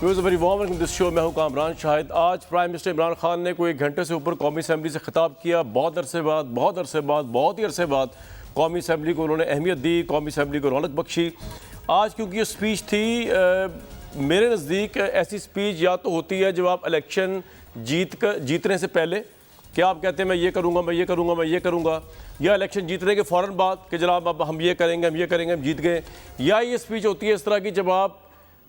Very warm welcome this show. मैं हूं कामरान शाहिद। आज प्राइम मिनिस्टर इमरान खान ने कोई घंटे से ऊपर कौमी असम्बली से खिताब किया। बहुत ही अरसे बाद कौमी असम्बली को उन्होंने अहमियत दी, कौमी असम्बली को रौनक बख्शी। आज क्योंकि ये स्पीच थी, मेरे नज़दीक ऐसी स्पीच या तो होती है जब आप इलेक्शन जीतने से पहले क्या आप कहते हैं मैं ये करूँगा, मैं ये करूँगा, मैं ये करूँगा, या इलेक्शन जीतने के फ़ौरन बाद कि जनाब अब हम ये करेंगे, हम जीत गए, या ये स्पीच होती है इस तरह की जब आप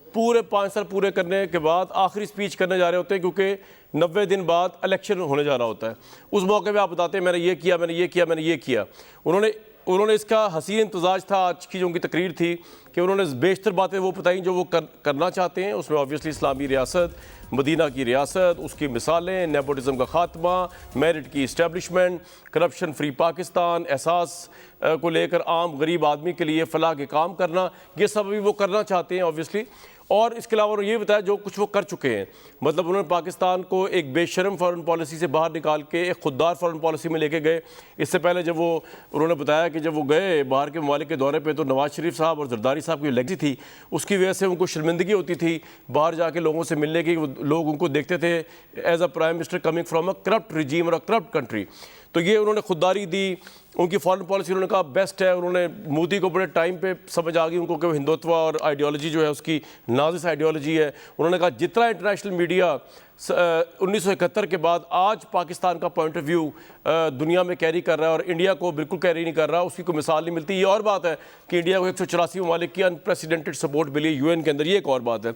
पूरे 5 साल पूरे करने के बाद आखिरी स्पीच करने जा रहे होते हैं क्योंकि 90 दिन बाद इलेक्शन होने जा रहा होता है। उस मौके पे आप बताते हैं मैंने ये किया, मैंने ये किया, मैंने ये किया। उन्होंने इसका हसीन इम्तजाज था आज की जो उनकी तकरीर थी कि उन्होंने बेशतर बातें वो बताई जो वो करना चाहते हैं। उसमें ऑब्वियसली इस्लामी रियासत, मदीना की रियासत, उसकी मिसालें, नेपोटिज़म का ख़ात्मा, मेरिट की इस्टेब्लिशमेंट, करप्शन फ्री पाकिस्तान, एहसास को लेकर आम गरीब आदमी के लिए फ़लाह के काम करना, ये सब भी वो करना चाहते हैं ऑब्वियसली। और इसके अलावा उन्होंने ये बताया जो कुछ वो कर चुके हैं। मतलब उन्होंने पाकिस्तान को एक बेशरम फॉरेन पॉलिसी से बाहर निकाल के एक खुददार फॉरेन पॉलिसी में लेके गए। इससे पहले जब उन्होंने बताया कि जब वो गए बाहर के ममालिक के दौरे पे तो नवाज शरीफ साहब और जरदारी साहब की लेगसी थी, उसकी वजह से उनको शर्मिंदगी होती थी बाहर जाके लोगों से मिलने की। लोग उनको देखते थे as a prime minister coming from a corrupt regime और अ करप्ट कंट्री। तो ये उन्होंने खुददारी दी। उनकी फॉरेन पॉलिसी उन्होंने कहा बेस्ट है। उन्होंने मोदी को बड़े टाइम पे समझ आ गई उनको कि हिंदुत्व और आइडियोलॉजी जो है उसकी नाजिस आइडियोलॉजी है। उन्होंने कहा जितना इंटरनेशनल मीडिया 1971 के बाद आज पाकिस्तान का पॉइंट ऑफ व्यू दुनिया में कैरी कर रहा है और इंडिया को बिल्कुल कैरी नहीं कर रहा, उसकी कोई मिसाल नहीं मिलती। ये और बात है कि इंडिया को 184 ममालिक की अनप्रेसिडेंटेड सपोर्ट मिली यूएन के अंदर, ये एक और बात है।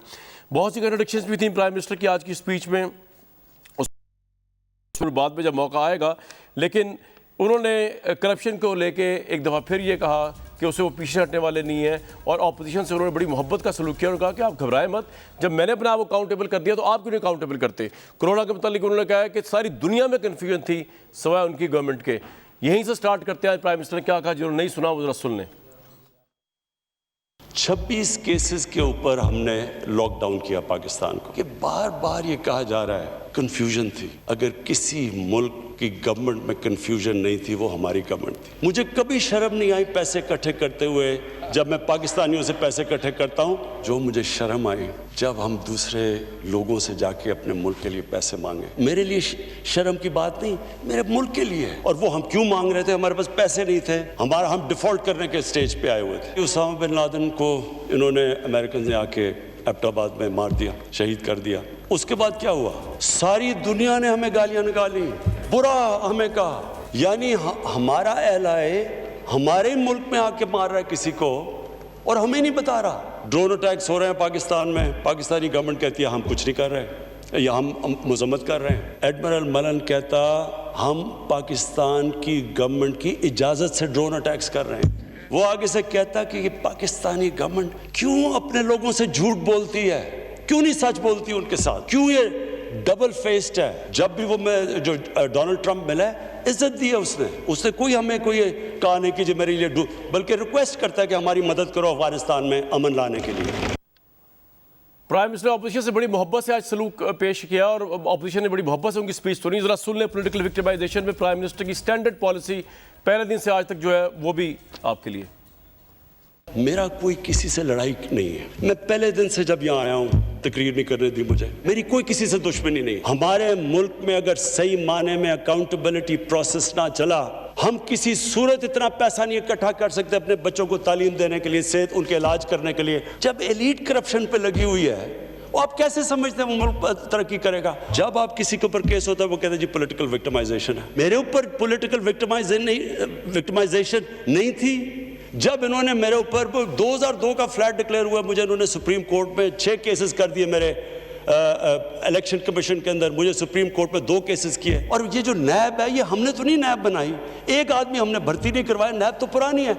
बहुत सी कंट्रडिक्शंस भी थी प्राइम मिनिस्टर की आज की स्पीच में, बाद में जब मौका आएगा। लेकिन उन्होंने करप्शन को लेके एक दफ़ा फिर ये कहा कि उसे वो पीछे हटने वाले नहीं हैं और ऑपोजिशन से उन्होंने बड़ी मोहब्बत का सलूक किया और कहा कि आप घबराएं मत, जब मैंने अपने आप को अकाउंटेबल कर दिया तो आप क्यों नहीं अकाउंटेबल करते। कोरोना के मतलब उन्होंने कहा कि सारी दुनिया में कन्फ्यूजन थी सिवाय उनकी गवर्नमेंट के। यहीं से स्टार्ट करते हैं। प्राइम मिनिस्टर ने क्या कहा, जो नहीं सुना वो जरा सुन लें। 26 केसेस के ऊपर हमने लॉकडाउन किया पाकिस्तान को। कि बार बार ये कहा जा रहा है कंफ्यूजन थी। अगर किसी मुल्क की गवर्नमेंट में कंफ्यूजन नहीं थी वो हमारी गवर्नमेंट थी। मुझे कभी शर्म नहीं आई पैसे इकट्ठे करते हुए। जब मैं पाकिस्तानियों से पैसे इकट्ठे करता हूँ, जो मुझे शर्म आई जब हम दूसरे लोगों से जाके अपने मुल्क के लिए पैसे मांगे। मेरे लिए शर्म की बात नहीं, मेरे मुल्क के लिए है। और वो हम क्यों मांग रहे थे? हमारे पास पैसे नहीं थे, हम डिफॉल्ट करने के स्टेज पे आए हुए थे। उसामा बिन लादेन को इन्होंने अमेरिकन ने आके एबटाबाद में मार दिया, शहीद कर दिया। उसके बाद क्या हुआ? सारी दुनिया ने हमें गालियां निकाली, बुरा हमें कहा। यानी हमारा एलाए हमारे मुल्क में आके मार रहा है किसी को और हमें नहीं बता रहा। ड्रोन अटैक्स हो रहे हैं पाकिस्तान में, पाकिस्तानी गवर्नमेंट कहती है हम कुछ नहीं कर रहे या हम मजम्मत कर रहे हैं। एडमिरल मलन कहता हम पाकिस्तान की गवर्नमेंट की इजाज़त से ड्रोन अटैक्स कर रहे हैं। वो आगे से कहता कि ये पाकिस्तानी गवर्नमेंट क्यों अपने लोगों से झूठ बोलती है, क्यों नहीं सच बोलती उनके साथ, क्यों ये डबल फेस्ड है। जब भी वो मैं जो डोनाल्ड ट्रंप मिला है इज्जत दी है उसने कोई हमें कोई कहा नहीं कि जो मेरे लिए बल्कि रिक्वेस्ट करता है कि हमारी मदद करो अफगानिस्तान में अमन लाने के लिए। प्राइम मिनिस्टर ऑपोजिशन से बड़ी मोहब्बत से आज सलूक पेश किया और ऑपोजिशन ने बड़ी मोहब्बत से उनकी स्पीच सुनी। जरा सुन लें पॉलिटिकल विक्टिमाइजेशन में प्राइम मिनिस्टर की स्टैंडर्ड पॉलिसी पहले दिन से आज तक जो है वो भी आपके लिए। मेरा कोई किसी से लड़ाई नहीं है। मैं पहले दिन से जब यहाँ आया हूँ तकरीर नहीं करने दी मुझे, मेरी कोई किसी से दुश्मनी नहीं। हमारे मुल्क में अगर सही माने में अकाउंटेबिलिटी प्रोसेस ना चला, हम किसी सूरत इतना पैसा नहीं इकट्ठा कर सकते अपने बच्चों को तालीम देने के लिए, सेहत उनके इलाज करने के लिए। जब एलीट करप्शन पे लगी हुई है, वो आप कैसे समझते हैं वो मुल्क तरक्की करेगा? जब आप किसी के ऊपर केस होता है वो कहते हैं जी पॉलिटिकल विक्टिमाइजेशन है। मेरे ऊपर पॉलिटिकल विक्टिमाइजेशन नहीं थी। जब इन्होंने मेरे ऊपर 2002 का फ्लैट डिक्लेयर हुआ, मुझे इन्होंने सुप्रीम कोर्ट में 6 केसेस कर दिए। मेरे इलेक्शन कमीशन के अंदर मुझे सुप्रीम कोर्ट में 2 केसेस किए। और ये जो नैब है, ये हमने तो नहीं नैब बनाई, एक आदमी हमने भर्ती नहीं करवाया। नैब तो पुरानी है,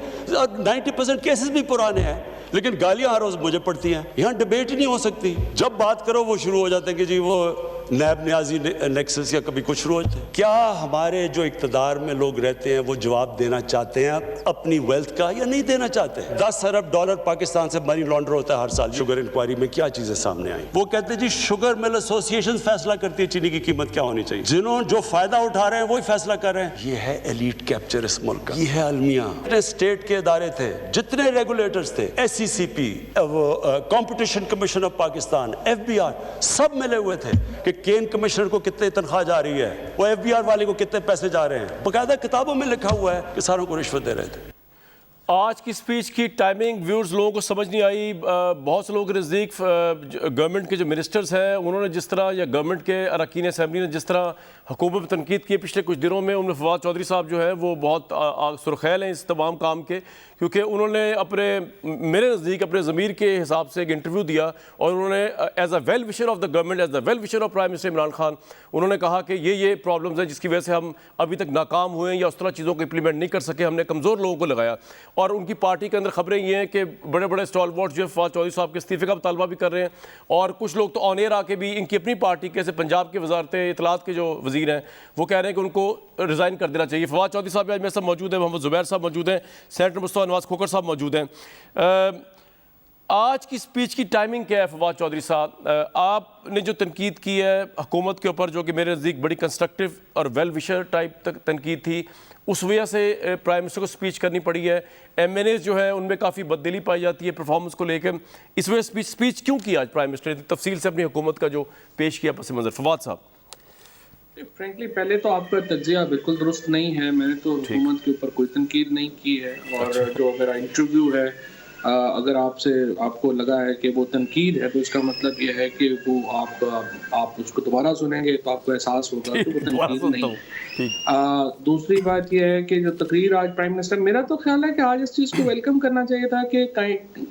90% केसेस भी पुराने हैं, लेकिन गालियां हर रोज मुझे पड़ती हैं। यहाँ डिबेट ही नहीं हो सकती। जब बात करो वो शुरू हो जाते हैं कि जी वो नैब न्याजी नेक्सस या कभी कुछ रोज थे? क्या हमारे जो इक्तदार में लोग रहते हैं वो जवाब देना चाहते हैं अपनी वेल्थ का या नहीं देना चाहते? 10 अरब डॉलर पाकिस्तान से मनी लॉन्डर होता है हर साल। शुगर इंक्वायरी में क्या चीजें सामने आई? वो कहते हैं जी शुगर मिल एसोसिएशन फैसला करती है चीनी की कीमत क्या होनी चाहिए। जिन्होंने जो फायदा उठा रहे हैं वही फैसला कर रहे हैं। ये है एलीट कैप्चर इस मुल्क का। ये है अलमिया। जितने स्टेट के इदारे थे, जितने रेगुलेटर्स थे, SCCP, competition commission of Pakistan, FBR, सब मिले हुए थे कि केन कमिश्नर को कितने तनख्वाह जा रही है, वो FBR वाले को कितने पैसे जा रहे हैं। बकायदा किताबों में लिखा हुआ है कि सारों को रिश्वत दे रहे थे। आज की स्पीच की टाइमिंग व्यूअर्स लोगों को समझ नहीं आई। बहुत से लोग के नज़दीक गवर्नमेंट के जो मिनिस्टर्स हैं उन्होंने जिस तरह, या गवर्नमेंट के अरकान असम्बली ने जिस तरह हुकूमत पर तनकीद की पिछले कुछ दिनों में, उनमें फवाद चौधरी साहब जो है वो बहुत सुरखैल हैं इस तमाम काम के, क्योंकि उन्होंने मेरे नज़दीक अपने ज़मीर के हिसाब से एक इंटरव्यू दिया और उन्होंने as a well wisher of the government, as the well wisher of prime minister Imran Khan, उन्होंने कहा कि ये प्रॉब्लम्स हैं जिसकी वजह से हम अभी तक नाकाम हुए हैं या उस तरह चीज़ों को इम्प्लीमेंट नहीं कर सके, हमने कमज़ोर लोगों को लगाया। और उनकी पार्टी के अंदर खबरें ये हैं कि बड़े बड़े स्टॉलवर्ड्स जो है फवाद चौधरी साहब के इस्तीफे का मुतालबा भी कर रहे हैं, और कुछ लोग तो ऑन एयर आके भी इनकी अपनी पार्टी के, जैसे पंजाब के वजारत इतलात के जो वजीर हैं, वो कह रहे हैं कि उनको रिज़ाइन कर देना चाहिए। फवाद चौधरी साहब आज मेरे साथ मौजूद हैं, मोहम्मद ज़ुबैर साहब मौजूद हैं, सेनेटर मुस्तफा नवाज़ खोखर साहब मौजूद हैं। आज की स्पीच की टाइमिंग क्या है फवाद चौधरी साहब? आपने जो तनकीद की है हुकूमत के ऊपर, जो कि मेरे नज़दीक बड़ी कंस्ट्रक्टिव और वेल विशर टाइप तक तनकीद थी, उस वजह से प्राइम मिनिस्टर को स्पीच करनी पड़ी है। MNAs जो है उनमें काफ़ी बददिली पाई जाती है परफॉर्मेंस को लेकर, इस वजह स्पीच क्यों की आज प्राइम मिनिस्टर ने? तफसील से अपनी हुकूमत का जो पेश किया पस मंज़र। फवाद साहब, फ्रेंकली पहले तो आपका तज्जिया बिल्कुल दुरुस्त नहीं है। मैंने तो हुकूमत के ऊपर कोई तनकीद नहीं की है, और जो मेरा इंटरव्यू है, अगर आपको लगा है कि वो तनकीद है तो इसका मतलब ये है कि वो आप उसको दोबारा सुनेंगे तो आपको एहसास होगा कि वो तनकीद नहीं। दूसरी बात ये है कि जो तकरीर आज प्राइम मिनिस्टर, मेरा तो ख्याल है कि आज इस चीज़ को वेलकम करना चाहिए था कि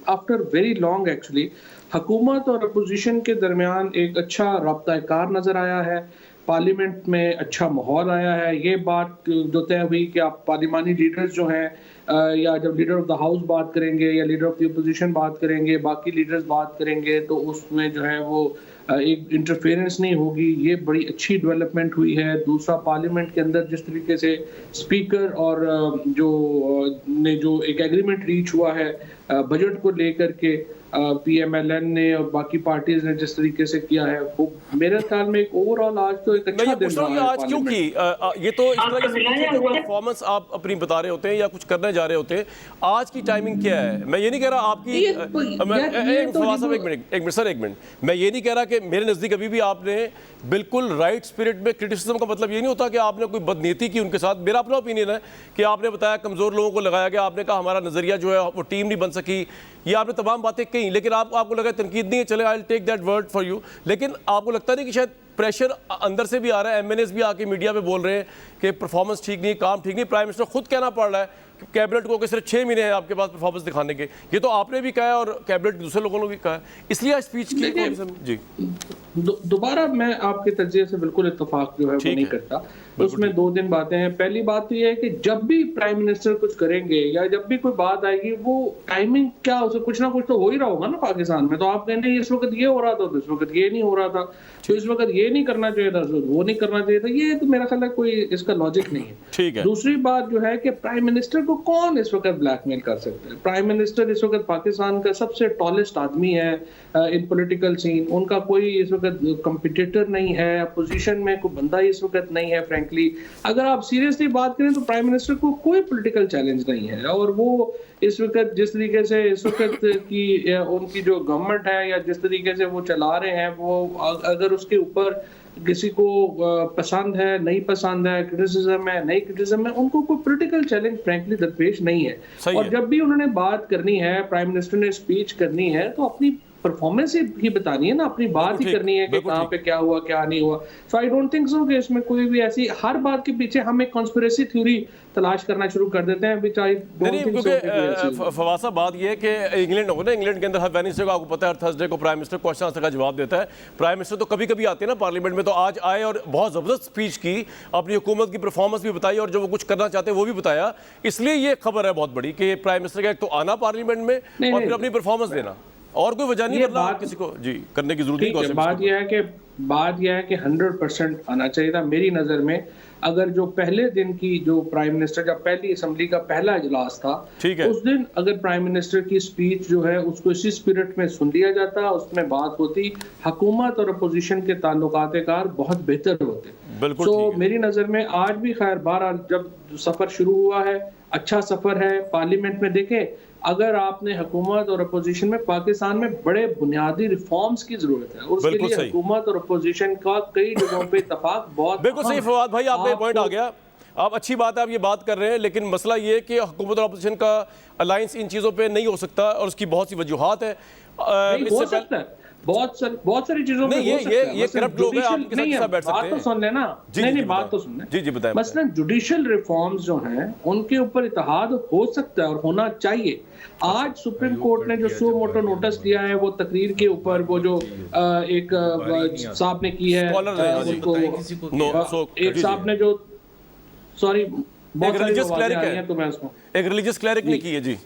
आफ्टर वेरी लॉन्ग एक्चुअली हुकूमत और अपोजिशन के दरमियान एक अच्छा राब्ता कार नज़र आया है, पार्लियामेंट में अच्छा माहौल आया है। ये बात जो तय हुई कि आप पार्लिमानी लीडर्स जो हैं, या जब लीडर ऑफ द हाउस बात करेंगे या लीडर ऑफ द अपोजिशन बात करेंगे, बाकी लीडर्स बात करेंगे, तो उसमें जो है वो एक इंटरफेरेंस नहीं होगी। ये बड़ी अच्छी डेवलपमेंट हुई है। दूसरा, पार्लियामेंट के अंदर जिस तरीके से स्पीकर और जो एक एग्रीमेंट रीच हुआ है बजट को लेकर के, PMLN ने और बाकी पार्टीज ने जिस तरीके से किया है, वो मेरे ख्याल में एक ओवरऑल आज तो एक अच्छा दिन रहा है। आज क्यों की ये तो इस तरह की परफॉर्मेंस आप अपनी बता रहे होते हैं या कुछ करने जा रहे होते हैं, आज की टाइमिंग क्या है? मैं ये नहीं कह रहा आपकी, एक मिनट, मैं ये नहीं कह रहा कि मेरे नज़दीक अभी भी आपने बिल्कुल राइट स्पिरिट में, क्रिटिसिज्म का मतलब ये नहीं होता कि आपने कोई बदनीति की उनके साथ। मेरा अपना ओपिनियन है कि आपने बताया कमज़ोर लोगों को लगाया गया, आपने कहा हमारा नज़रिया जो है वो टीम नहीं बन सकी, ये आपने तमाम बातें कही, लेकिन आपको लगा तनकीद नहीं है, चले I will take that word for you. लेकिन आपको लगता नहीं कि शायद प्रेशर अंदर से भी आ रहा है? MNAs भी आके मीडिया में बोल रहे हैं कि परफॉर्मेंस ठीक नहीं, काम ठीक नहीं, प्राइम मिनिस्टर खुद कहना पड़ रहा है कैबिनेट को कि सिर्फ 6 महीने हैं आपके पास परफॉर्मेंस दिखाने के। ये तो आपने भी कहा है और कैबिनेट दूसरे लोगों ने भी कहा है, इसलिए स्पीच की जी दोबारा मैं आपके तज्जिए से बिल्कुल इत्तेफाक जो है वो नहीं करता। उसमें 2-3 बातें हैं। पहली बात तो ये है कि जब भी प्राइम मिनिस्टर कुछ करेंगे या जब भी कोई बात आएगी, वो टाइमिंग क्या, उसे कुछ ना कुछ तो हो ही रहा होगा ना पाकिस्तान में। तो आप कहेंगे इस वक्त ये हो रहा था तो इस वक्त ये नहीं हो रहा था, तो इस वक्त ये नहीं करना चाहिए था, वो नहीं करना चाहिए था, ये तो मेरा ख्याल है कोई इसका लॉजिक नहीं है। ठीक है। दूसरी बात जो है कि प्राइम मिनिस्टर को कौन इस वक्त ब्लैकमेल कर सकता है? प्राइम मिनिस्टर इस वक्त पाकिस्तान का सबसे टॉलेस्ट आदमी है इन पॉलिटिकल सीन। उनका कोई इस वक्त कंपिटिटर नहीं है, अपोजिशन में कोई बंदा इस वक्त नहीं है। फ्रेंकली अगर आप सीरियसली बात करें तो प्राइम मिनिस्टर को कोई पॉलिटिकल चैलेंज नहीं है, और वो इस वक्त जिस तरीके से इस वक्त की उनकी जो गवर्नमेंट है या जिस तरीके से वो चला रहे हैं, वो अगर उसके ऊपर किसी को पसंद है, नहीं पसंद है, क्रिटिसिज्म है, नहीं क्रिटिसिज्म है, उनको कोई पॉलिटिकल चैलेंज फ्रैंकली दरपेश नहीं है। और जब भी उन्होंने बात करनी है, प्राइम मिनिस्टर ने स्पीच करनी है, तो अपनी परफॉर्मेंस ही बतानी है ना, अपनी बात ही करनी है कि कहाँ पे क्या हुआ क्या नहीं हुआ। सो आई डोंट थिंक सो कि इसमें कोई भी ऐसी हर बात के पीछे हम एक कॉन्स्पिरेसी थ्योरी तलाश करना शुरू कर देते हैं, which I don't think so. Fawad साहब, बात ये है कि इंग्लैंड होगा ना, इंग्लैंड के अंदर हर वेडनेसडे को आपको पता है हर थर्सडे को प्राइम मिनिस्टर क्वेश्चन आंसर का जवाब देता है। प्राइम मिनिस्टर तो कभी कभी आते हैं ना पार्लियामेंट में, तो आज आए और बहुत ज़बरदस्त स्पीच की, अपनी हुकूमत की परफॉर्मेंस भी बताई और जो वो कुछ करना चाहते हैं वो भी बताया। इसलिए ये खबर है बहुत बड़ी कि प्राइम मिनिस्टर का एक तो आना पार्लियामेंट में और फिर अपनी परफॉर्मेंस देना, और कोई वजह नहीं, वरना किसी को जी करने की जरूरत नहीं। बात यह है कि बात यह है कि 100% आना चाहिए था मेरी नज़र में। अगर जो पहले दिन की जो प्राइम मिनिस्टर जब पहली असेंबली का पहला इजलास था, ठीक है। उस दिन अगर प्राइम मिनिस्टर की स्पीच जो है उसको इसी स्पिरिट में सुन लिया जाता, उसमें बात होती, हुकूमत और अपोजिशन के ताल्लुकात कार बहुत बेहतर होते। बिल्कुल तो ठीक है। मेरी नज़र में आज भी खैर बहरहाल जब सफ़र शुरू हुआ है, अच्छा सफ़र है। पार्लियामेंट में देखें, अगर आपने हुकूमत और अपोजिशन में, पाकिस्तान में बड़े बुनियादी रिफॉर्म्स की जरूरत है और उसके बिल्कुल लिए सही। हुकूमत और अपोजिशन का कई जगहों पे इत्तेफाक बहुत बिल्कुल सही फवाद भाई, आपका ये पॉइंट आ आपको- गया। आप अच्छी बात है, आप ये बात कर रहे हैं, लेकिन मसला ये है कि हुकूमत और अपोजिशन का अलायंस इन चीज़ों पे नहीं हो सकता और उसकी बहुत सी वजूहात है। नहीं हो सकता है, बहुत सारी चीजों में नहीं, हो सकता है। ये मसलन करप्ट लोग हैं, आप जुडिशियल- किसी के नहीं साथ है, बैठ सकते बात तो हैं। सुन लेना। जी, नहीं जी, नहीं, बात बताएं। तो सुनना। जी, जी, बताएं, मसलन जुडिशियल रिफॉर्म्स जो हैं उनके ऊपर इत्तेहाद हो सकता है और होना चाहिए। आज सुप्रीम कोर्ट ने जो सो मोटो नोटिस दिया है वो तकरीर के ऊपर, वो जो एक साहब ने की है, स्कॉलर ने, हाँ जी। उनको नो, सो- एक जी, साहब जी। ने जो बहुत सारी religious आवाजें cleric आ रही है। हैं, तो मैं उसको एक रिलीजियस क्लैरिक ने की है जी।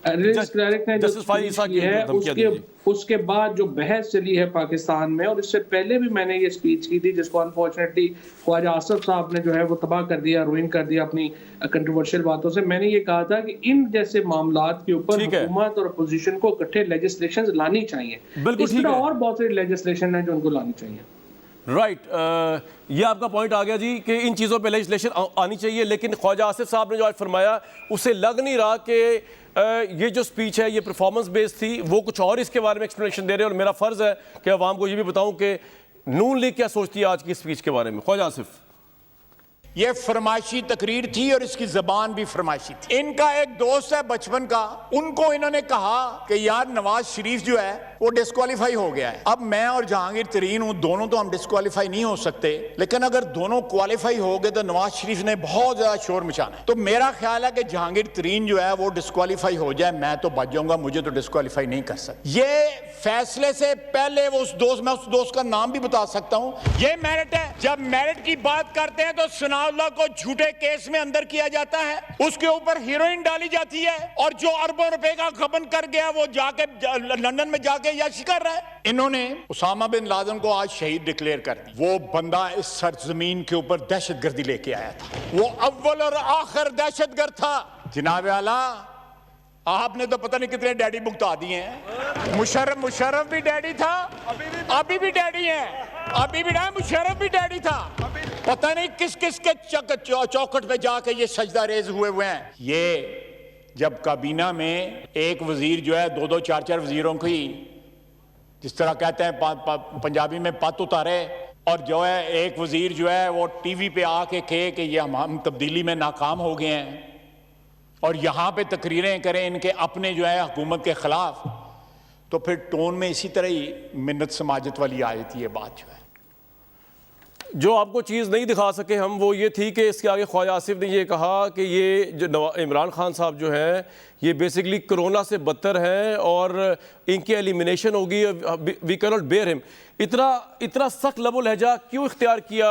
रिलीजियस क्लरिक ने जो Justice फाइज ईसा स्पीच की है, धमकियां दी जी। उसके बाद जो बहस चली है पाकिस्तान में, और इससे पहले भी मैंने ये स्पीच की थी जिसको अनफॉर्चुनेटली ख्वाजा आसफ साहब ने जो है वो तबाह कर दिया, रुइन कर दिया अपनी कंट्रोवर्शियल बातों से। मैंने ये कहा था कि इन जैसे मामलात के ऊपर ठीक है। हुकूमत और अपोजिशन को इकट्ठे लेजिस्लेशन लानी चाहिए। बिल्कुल इस ठीक तरह है। और बहुत सारी लेजिस्लेशन है जो उनको लानी चाहिए। राइट, ये आपका पॉइंट आ गया जी कि इन चीज़ों पे लेजिस्लेशन आनी चाहिए, लेकिन ख्वाजा आसिफ साहब ने जो आज फरमाया उससे लग नहीं रहा कि ये जो स्पीच है ये परफॉर्मेंस बेस्ड थी। वो कुछ और इसके बारे में एक्सप्लेनेशन दे रहे हैं और मेरा फ़र्ज़ है कि अवाम को ये भी बताऊं कि नून लीग क्या सोचती है आज की स्पीच के बारे में। ख्वाजा आसिफ, ये फरमाइशी तकरीर थी और इसकी जबान भी फरमाइशी थी। इनका एक दोस्त है बचपन का, उनको इन्होंने कहा कि यार नवाज शरीफ जो है वो डिस्क्वालीफाई हो गया है। अब मैं और जहांगीर तरीन हूं, दोनों तो हम डिस्क्वालीफाई नहीं हो सकते, लेकिन अगर दोनों क्वालिफाई हो गए तो नवाज शरीफ ने बहुत ज्यादा शोर मचाना है। तो मेरा ख्याल है कि जहांगीर तरीन जो है वो डिस्क्वालीफाई हो जाए, मैं तो बच जाऊंगा, मुझे तो डिस्क्वालीफाई नहीं कर सकता। ये फैसले से पहले वो मैं उस दोस्त का नाम भी बता सकता हूं। ये मेरिट है। जब मेरिट की बात करते हैं तो सनाउल्लाह को झूठे केस में अंदर किया जाता है, उसके ऊपर हीरोइन डाली जाती है, और जो अरबों रुपए का गबन कर गया वो जाके लंदन में जाके यश कर रहा है। इन्होंने उसामा बिन लादेन को आज शहीद डिक्लेयर कर दी। वो बंदा इस सरजमीन के ऊपर दहशतगर्दी लेके आया था, वो अव्वल और आखिर दहशतगर्द था। जनाब आला, आपने तो पता नहीं कितने डैडी भुगता दिए हैं। मुशर्रफ भी डैडी था, अभी भी डैडी है, अभी भी ना, मुशर्रफ भी डैडी था। पता नहीं किस किस के चौखट पे जाके ये सजदा रेज हुए हैं। ये जब काबीना में एक वजीर जो है दो चार वजीरों की, जिस तरह कहते हैं पंजाबी में पत उतारे, और जो है एक वजीर जो है वो टीवी पे आके कहे कि ये हम तब्दीली में नाकाम हो गए हैं, और यहाँ पे तकरीरें करें इनके अपने जो है हुकूमत के खिलाफ, तो फिर टोन में इसी तरह ही मिन्नत समाजत वाली आ जाती है बात जो है। जो आपको चीज़ नहीं दिखा सके हम, वो ये थी कि इसके आगे ख्वाजा आसिफ ने ये कहा कि ये जो इमरान खान साहब जो हैं ये बेसिकली कोरोना से बदतर हैं और इनकी एलिमिनेशन होगी, we can not bear him. इतना सख्त लबो लहजा क्यों इख्तियार किया